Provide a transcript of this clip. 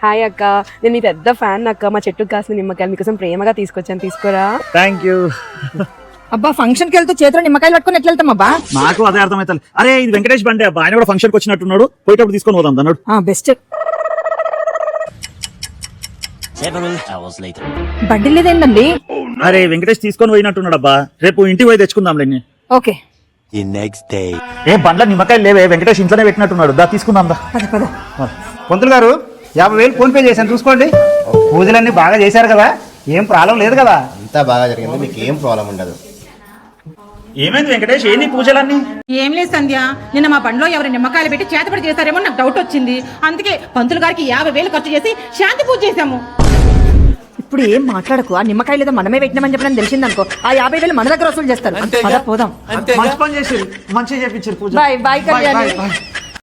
Hi అక్క, నేను మీ పెద్ద ఫ్యాన్ అక్క. మా చెట్టుకు కాసిన నిమ్మకాయలు మీకోసం ప్రేమగా తీసుకొచ్చాను, తీసుకోరా. Thank you. అబ్బా ఫంక్షన్ కి వెళ్తూ చేతిలో నిమ్మకాయలు పట్టుకుని ఎట్లా వెళ్తాం అబ్బా? నాకు అదే అర్థమవుతుంది. అరే ఇది వెంకటేష్ బండి అబ్బా, ఆయన కూడా ఫంక్షన్ కి వచ్చినట్టున్నాడు, పోయేటప్పుడు తీసుకొని పోదాం అన్నాడు. బెస్ట్. బండి లేదేంటండి? అరే వెంకటేష్ తీసుకొని పోయినట్టున్నాడు అబ్బా, రేపు ఇంటికి పోయి తెచ్చుకుందాంలే. ఓకే. ఏ బండ్ల నిమ్మకాయలు లేవే, వెంకటేష్ ఇంట్లోనే పెట్టినట్టున్నాడు, దా తీసుకుందాం దా. పద పద. పంతులు గారు 50,000 ఫోన్ పే చేశాను, చూసుకోండి. పూజలన్నీ బాగా చేశారు కదా, ఏం ప్రాబ్లం లేదు కదా? అంతా బాగా జరిగింది, మీకు ఏం ప్రాబ్లం ఉండదు. ఏమైంది వెంకటేష్, ఏంది పూజలన్నీ? ఏం లేదు సంధ్య, నిన్న మా బండిలో ఎవరు నిమ్మకాయలు పెట్టి చేతపడి చేశారేమో నాకు డౌట్ వచ్చింది. అందుకే పంతులు గారికి 50,000 ఖర్చు చేసి శాంతి పూజ చేశాము. ఇప్పుడు ఏం మాట్లాడకు, ఆ నిమ్మకాయలు ఏదో మనమే పెట్టినామని చెప్పిన తెలిసిందనుకో, ఆ 50,000 మన దగ్గర వసూలు చేస్తారు. పద పోదాం. మంచి పని చేసి మంచిగా చేపించారు పూజ. Bye bye Kalyani.